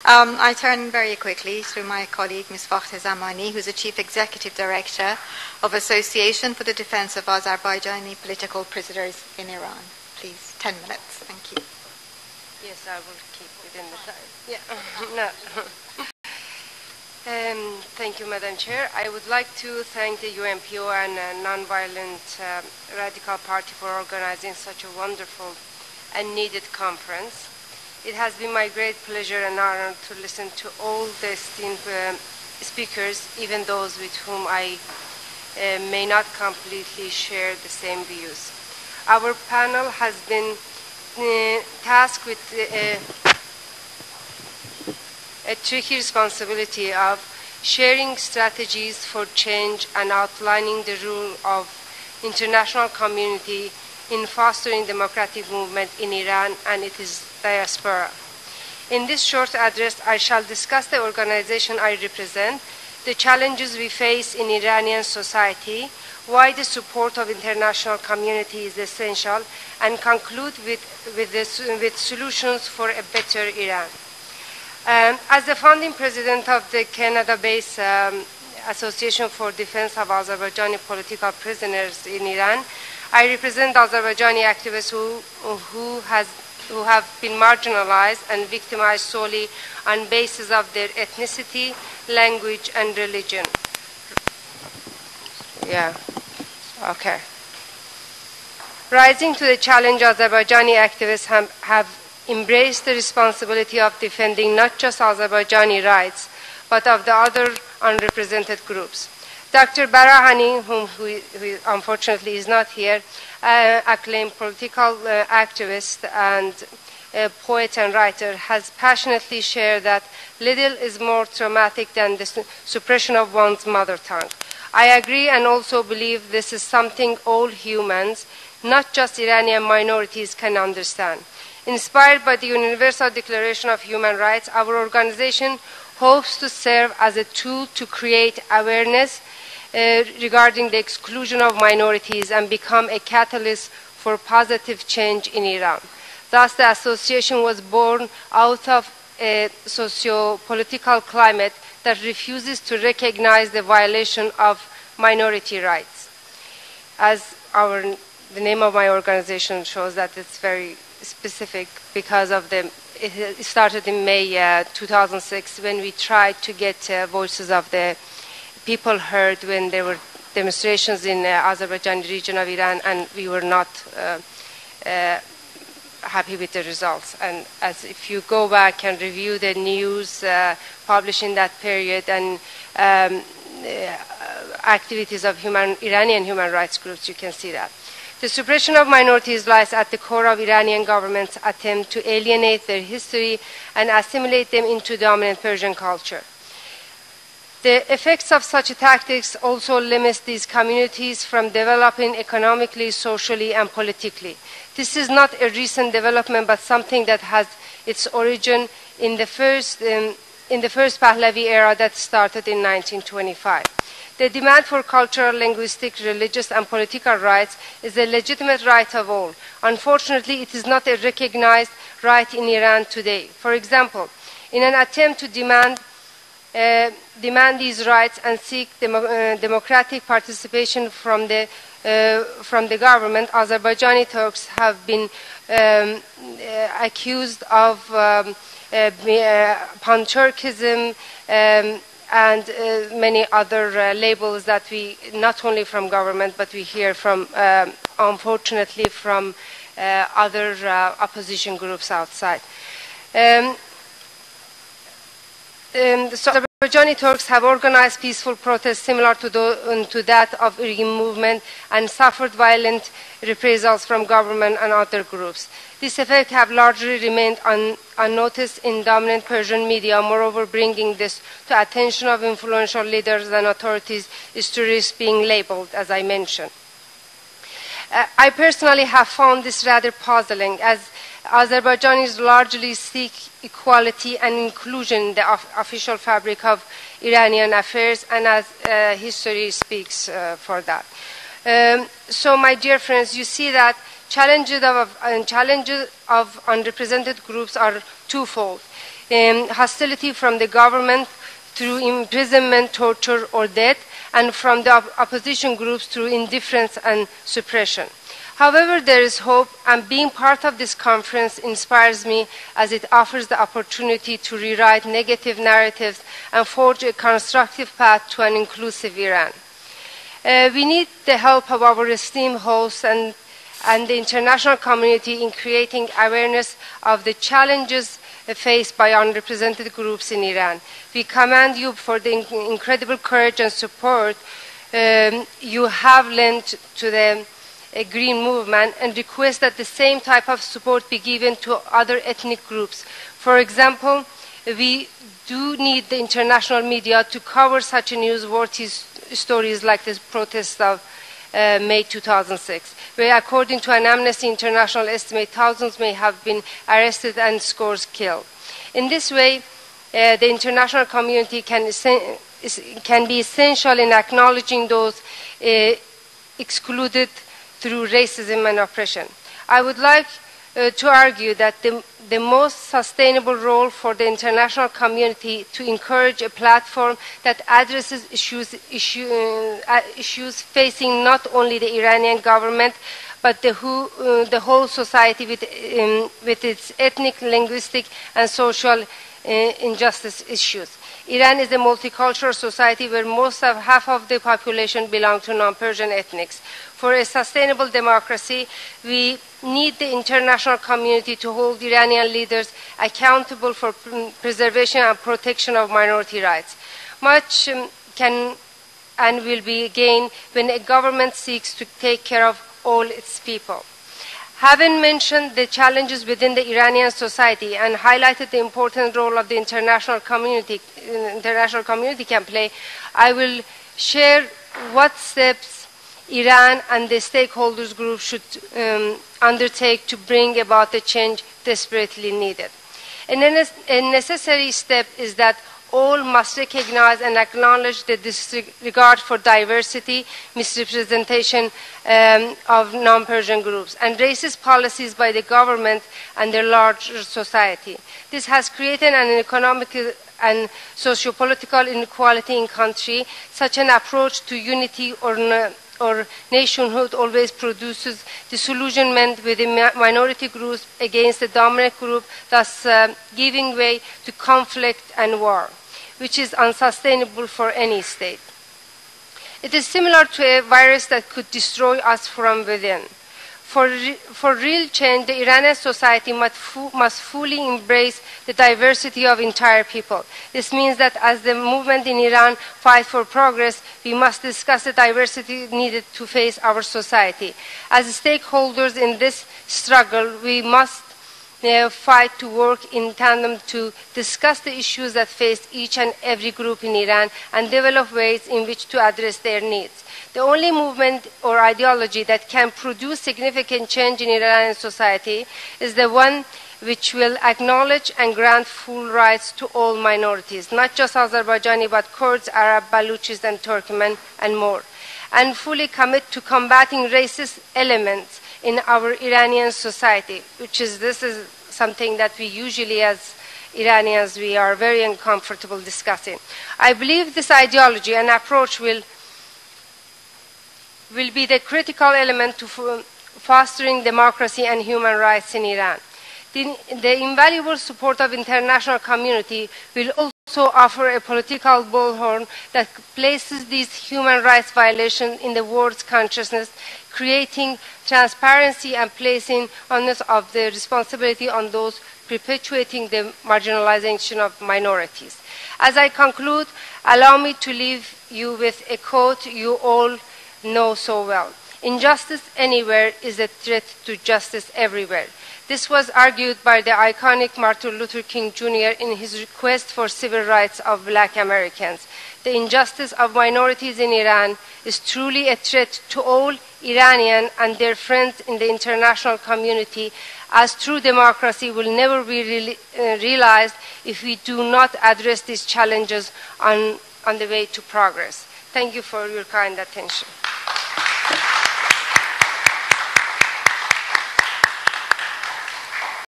I turn very quickly to my colleague, Ms. Fakhteh Zamani, who's the Chief Executive Director of Association for the Defense of Azerbaijani Political Prisoners in Iran. Please, 10 minutes. Thank you. Yes, I will keep within the time. Yeah. No. Thank you, Madam Chair. I would like to thank the UNPO and Nonviolent Radical Party for organizing such a wonderful and needed conference. It has been my great pleasure and honor to listen to all the esteemed speakers, even those with whom I may not completely share the same views. Our panel has been tasked with a tricky responsibility of sharing strategies for change and outlining the role of international community in fostering democratic movement in Iran and its diaspora. In this short address, I shall discuss the organization I represent, the challenges we face in Iranian society, why the support of international community is essential, and conclude with solutions for a better Iran. As the founding president of the Canada-based Association for Defense of Azerbaijani Political Prisoners in Iran, I represent Azerbaijani activists who have been marginalized and victimized solely on basis of their ethnicity, language, and religion. Yeah, okay. Rising to the challenge, Azerbaijani activists have embraced the responsibility of defending not just Azerbaijani rights, but of the other unrepresented groups. Dr. Barahani, who unfortunately is not here, acclaimed political activist and poet and writer, has passionately shared that little is more traumatic than the suppression of one's mother tongue. I agree and also believe this is something all humans, not just Iranian minorities, can understand. Inspired by the Universal Declaration of Human Rights, our organization hopes to serve as a tool to create awareness regarding the exclusion of minorities and become a catalyst for positive change in Iran. Thus, the association was born out of a socio-political climate that refuses to recognize the violation of minority rights. As the name of my organization shows, that it's very specific because of it started in May 2006 when we tried to get voices of the people heard when there were demonstrations in the Azerbaijan region of Iran, and we were not happy with the results. And as if you go back and review the news published in that period and activities of Iranian human rights groups, you can see that. The suppression of minorities lies at the core of Iranian government's attempt to alienate their history and assimilate them into dominant Persian culture. The effects of such tactics also limit these communities from developing economically, socially, and politically. This is not a recent development, but something that has its origin in the first Pahlavi era that started in 1925. The demand for cultural, linguistic, religious, and political rights is a legitimate right of all. Unfortunately, it is not a recognized right in Iran today. For example, in an attempt to demand these rights and seek democratic participation from the government, Azerbaijani Turks have been accused of pan-Turkism and many other labels that we, not only from government, but we hear from, unfortunately, from other opposition groups outside. So Azerbaijani Turks have organized peaceful protests similar to that of the Irgun movement and suffered violent reprisals from government and other groups. These effects have largely remained unnoticed in dominant Persian media. Moreover, bringing this to attention of influential leaders and authorities is to risk being labeled, as I mentioned. I personally have found this rather puzzling, as Azerbaijanis largely seek equality and inclusion in the official fabric of Iranian affairs, and as history speaks for that. So, my dear friends, you see that challenges of unrepresented groups are twofold. hostility from the government through imprisonment, torture, or death, and from the opposition groups through indifference and suppression. However, there is hope, and being part of this conference inspires me as it offers the opportunity to rewrite negative narratives and forge a constructive path to an inclusive Iran. We need the help of our esteemed hosts and the international community in creating awareness of the challenges faced by unrepresented groups in Iran. We commend you for the incredible courage and support you have lent to the Green Movement, and request that the same type of support be given to other ethnic groups. For example, we do need the international media to cover such newsworthy stories like the protests of May 2006, where according to an Amnesty International estimate, thousands may have been arrested and scores killed. In this way, the international community can be essential in acknowledging those excluded through racism and oppression. I would like to argue that the most sustainable role for the international community to encourage a platform that addresses issues facing not only the Iranian government, but the whole society with its ethnic, linguistic, and social injustice issues. Iran is a multicultural society where half of the population belong to non-Persian ethnics. For a sustainable democracy, we need the international community to hold Iranian leaders accountable for preservation and protection of minority rights. Much can and will be gained when a government seeks to take care of all its people. Having mentioned the challenges within the Iranian society and highlighted the important role of the international community can play, I will share what steps Iran and the stakeholders group should undertake to bring about the change desperately needed. A necessary step is that all must recognize and acknowledge the disregard for diversity, misrepresentation of non-Persian groups, and racist policies by the government and the larger society. This has created an economic and socio-political inequality in the country. Such an approach to unity or nationhood always produces disillusionment with the minority groups against the dominant group, thus giving way to conflict and war, which is unsustainable for any state. It is similar to a virus that could destroy us from within. For real change, the Iranian society must fully embrace the diversity of entire people. This means that as the movement in Iran fights for progress, we must discuss the diversity needed to face our society. As stakeholders in this struggle, we must fight to work in tandem to discuss the issues that face each and every group in Iran and develop ways in which to address their needs. The only movement or ideology that can produce significant change in Iranian society is the one which will acknowledge and grant full rights to all minorities, not just Azerbaijani, but Kurds, Arab, Baluchis, and Turkmen, and more, and fully commit to combating racist elements in our Iranian society, this is something that we usually as Iranians, we are very uncomfortable discussing. I believe this ideology and approach will be the critical element to fostering democracy and human rights in Iran. The invaluable support of the international community will also offer a political bullhorn that places these human rights violations in the world's consciousness, creating transparency and placing onus of the responsibility on those perpetuating the marginalization of minorities. As I conclude, allow me to leave you with a quote you all know so well. Injustice anywhere is a threat to justice everywhere. This was argued by the iconic Martin Luther King Jr. in his request for civil rights of Black Americans. The injustice of minorities in Iran is truly a threat to all Iranians and their friends in the international community, as true democracy will never be realized if we do not address these challenges on the way to progress. Thank you for your kind attention.